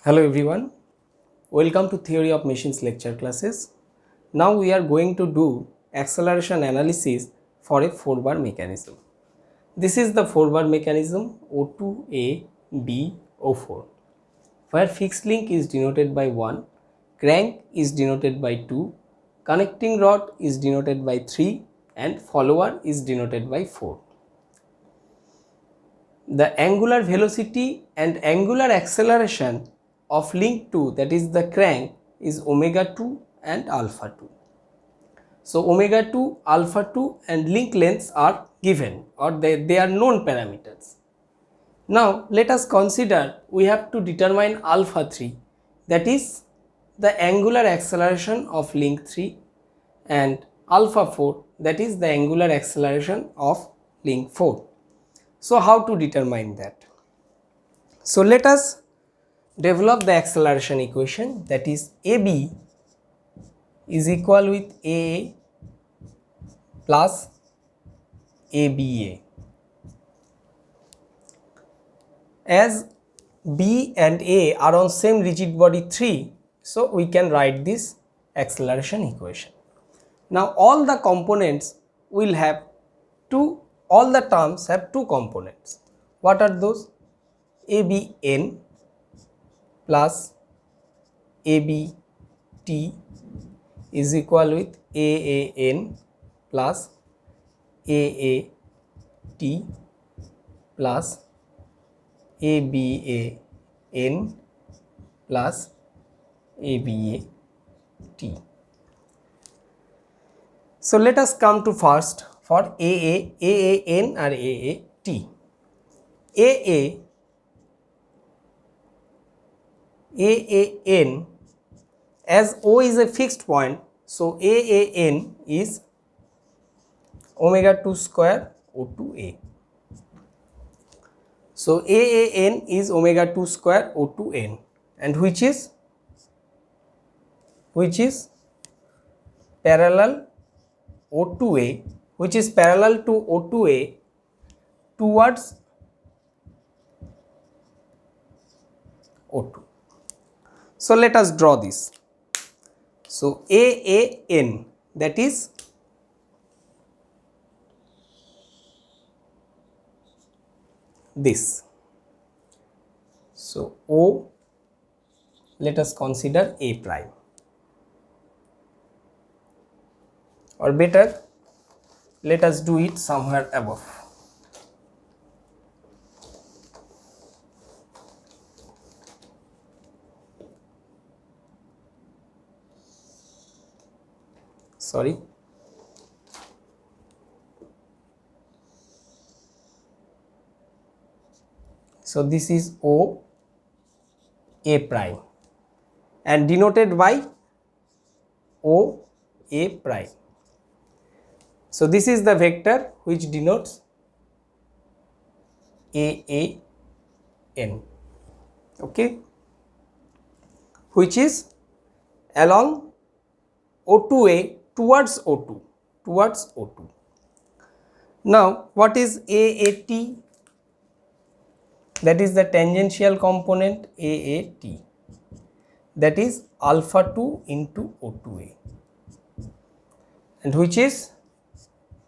Hello everyone, welcome to Theory of Machines lecture classes. Now we are going to do acceleration analysis for a 4-bar mechanism. This is the 4-bar mechanism O2A B O4, where fixed link is denoted by 1, crank is denoted by 2, connecting rod is denoted by 3 and follower is denoted by 4. The angular velocity and angular acceleration of link 2, that is the crank, is omega 2 and alpha 2. So omega 2, alpha 2 and link lengths are given, or they are known parameters. Now let us consider we have to determine alpha 3, that is the angular acceleration of link 3, and alpha 4, that is the angular acceleration of link 4. So how to determine that? So let us develop the acceleration equation, that is AB is equal with AA plus ABA. As B and A are on same rigid body 3, so we can write this acceleration equation. Now all the components will have all the terms have two components. What are those? ABN plus ABT is equal with AAN plus AAT plus ABAN plus ABAT. So let us come to first for AAN or AAT. AAN, as O is a fixed point, so AAN is omega 2 square O2A. So AAN is omega 2 square O2N, and which is parallel O2A, which is parallel to O2A towards O2. So let us draw this. So AAN, that is this. So O, let us consider A prime, or better let us do it somewhere above. Sorry. So this is O A prime and denoted by O A prime. So this is the vector which denotes AAN, okay, which is along O2A towards O2. Now what is AAT? That is the tangential component AAT, that is alpha 2 into O2A, and which is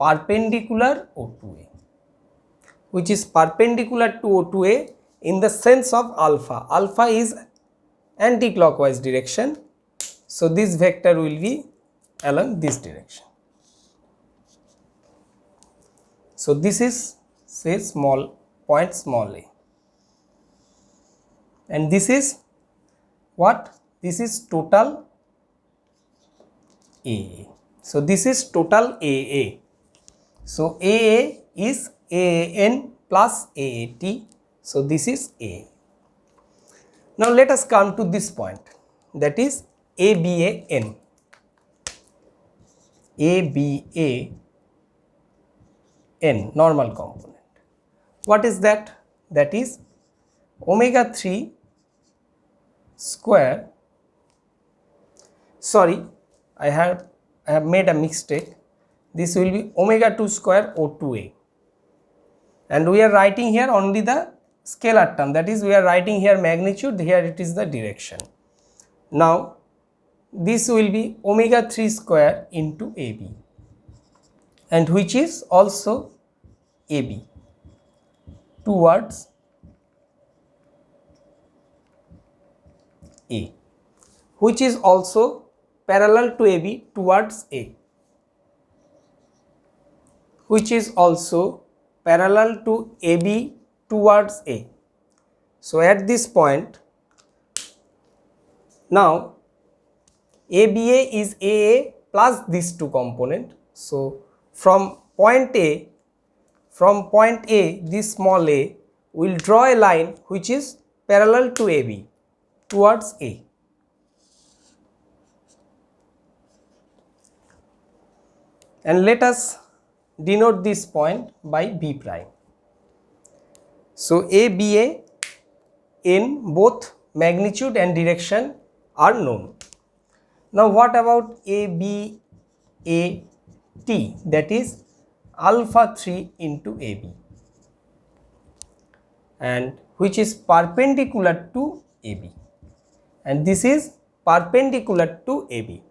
perpendicular O2A, which is perpendicular to O2A in the sense of alpha. Alpha is anti-clockwise direction, so this vector will be along this direction. So this is, say, small point small a, and this is what? This is total AA. So this is total AA. So AA is AAN plus AAT. So this is A. Now let us come to this point, that is ABAN. ABAN, normal component. What is that? That is omega 3 square. Sorry, I have made a mistake. This will be omega 2 square O2A, and we are writing here only the scalar term, that is we are writing here magnitude, here it is the direction. Now this will be omega 3 square into AB, and which is also AB towards A, which is also parallel to AB towards A, which is also parallel to AB towards A. So at this point, now ABA is AA plus these two component. So from point A, this small a, we will draw a line which is parallel to AB towards A. And let us denote this point by B prime. So ABA in both magnitude and direction are known. Now what about ABAT, that is alpha 3 into AB, and which is perpendicular to AB, and this is perpendicular to AB.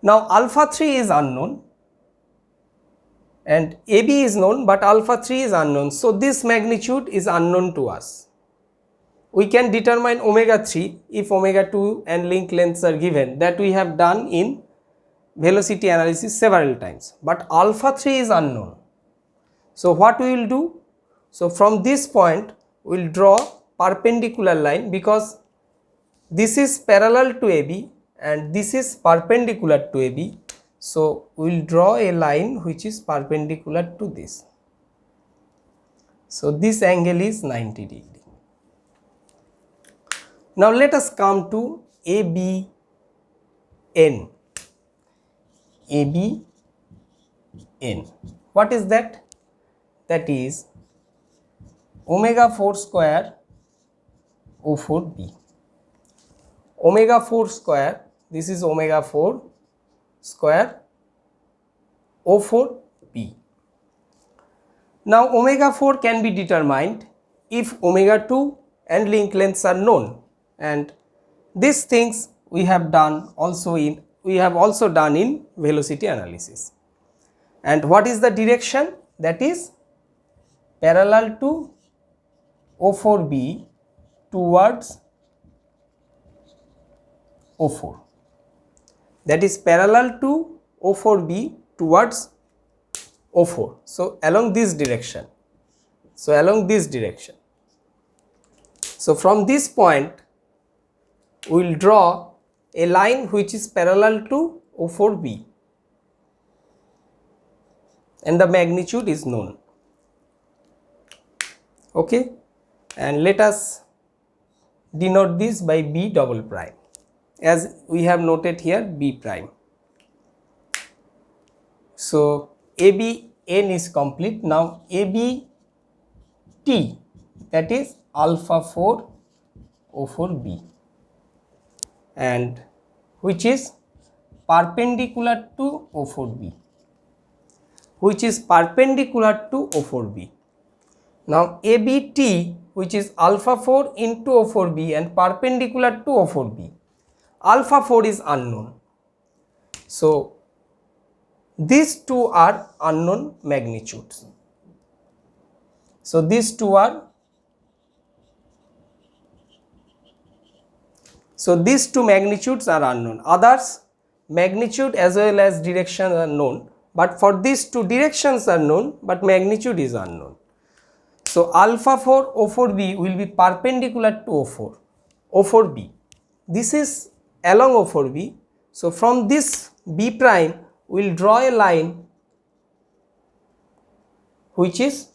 Now alpha 3 is unknown and AB is known, but alpha 3 is unknown. So this magnitude is unknown to us. We can determine omega 3 if omega 2 and link lengths are given, that we have done in velocity analysis several times, but alpha 3 is unknown. So what we will do? So from this point we will draw perpendicular line, because this is parallel to AB and this is perpendicular to AB. So we will draw a line which is perpendicular to this. So this angle is 90 degree. Now let us come to ABN. ABN. What is that? That is omega 4 square O4B. Omega 4 square, this is omega 4 square O4B. Now omega 4 can be determined if omega 2 and link lengths are known, and these things we have also done in velocity analysis. And what is the direction? That is parallel to O4B towards O4, that is parallel to O4B towards O4. So along this direction. So from this point we will draw a line which is parallel to O4B, and the magnitude is known. Okay, and let us denote this by B double prime, as we have noted here B prime. So ABN is complete. Now ABT, that is alpha 4 O4B, and which is perpendicular to O4B, Now ABT, which is alpha 4 into O4B and perpendicular to O4B. Alpha 4 is unknown. So these two are unknown magnitudes. So these two magnitudes are unknown. Others, magnitude as well as direction are known, but for these two, directions are known but magnitude is unknown. So alpha 4 O4B will be perpendicular to O4B. This is along O4B. So from this B prime we will draw a line which is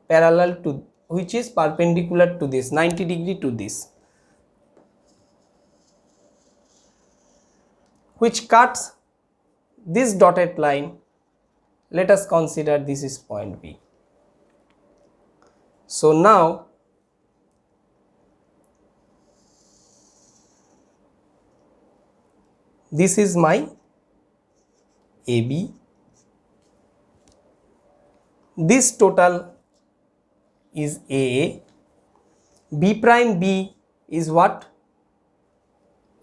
perpendicular to this, 90 degree to this, which cuts this dotted line. Let us consider this is point B. So now this is my AB. This total is AA, B prime B is what?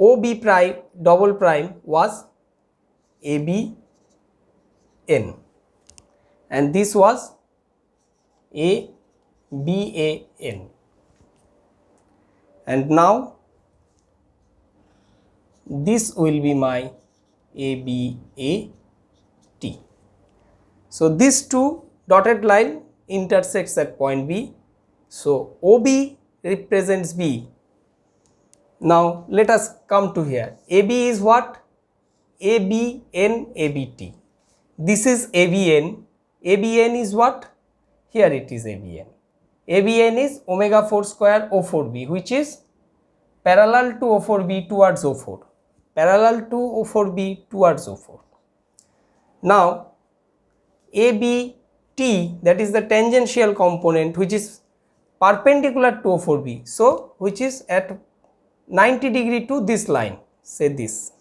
OB prime double prime was ABN, and this was ABAN, and now this will be my ABAT. So these two dotted line intersects at point B. So OB represents B. Now let us come to here. AB is what? ABN ABT. This is ABN. ABN is what? Here it is ABN. ABN is omega 4 square O4B, which is parallel to O4B towards O4. Parallel to O4B towards O4. Now ABT, that is the tangential component which is perpendicular to O4B, so which is at 90 degree to this line, say this.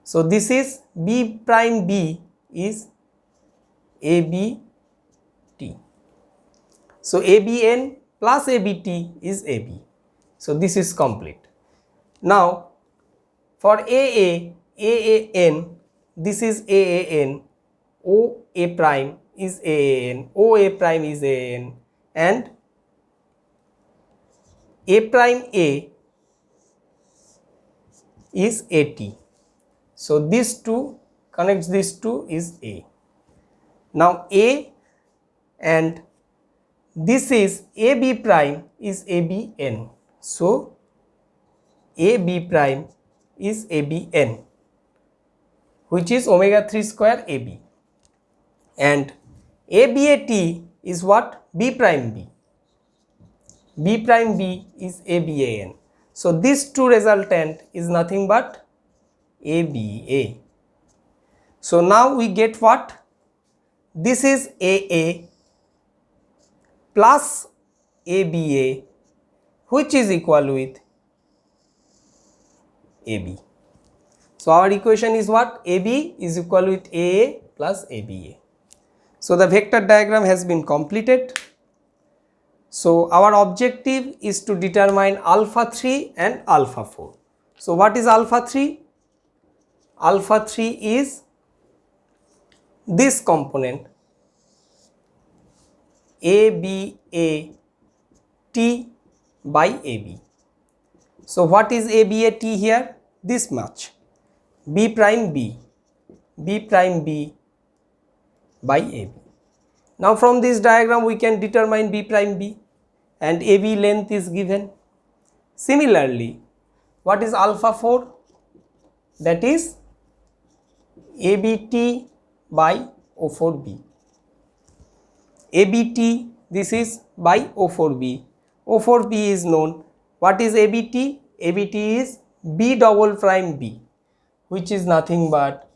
So this is B prime B is ABT. So ABN plus ABT is AB. So this is complete. Now for AAN, this is AAN, OA prime is AAN, OA prime is AAN, and A prime A is AT. So these two connects these two is A. Now A and this is AB prime is ABN. So AB prime is ABN, which is omega 3 square AB, and ABAT is what? B prime B. B prime B is ABAN. So this two resultant is nothing but ABA. So now we get what? This is AA plus ABA, which is equal with AB. So our equation is what? AB is equal with AA plus ABA. So the vector diagram has been completed. So our objective is to determine alpha 3 and alpha 4. So what is alpha 3? Alpha 3 is this component ABAT by AB. So what is ABAT here? This much. B prime B by AB. Now from this diagram we can determine B prime B, and AB length is given. Similarly, what is alpha 4? That is ABT by O4B. ABT, this is by O4B. O4B is known. What is ABT? ABT is B double prime B, which is nothing but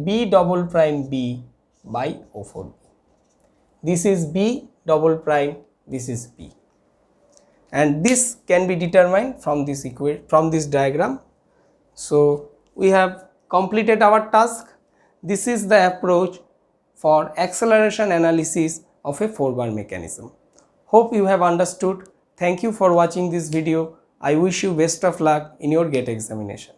B double prime B by O4B. This is B double prime, this is B, and this can be determined from this diagram. So we have completed our task. This is the approach for acceleration analysis of a 4-bar mechanism. Hope you have understood. Thank you for watching this video. I wish you best of luck in your GATE examination.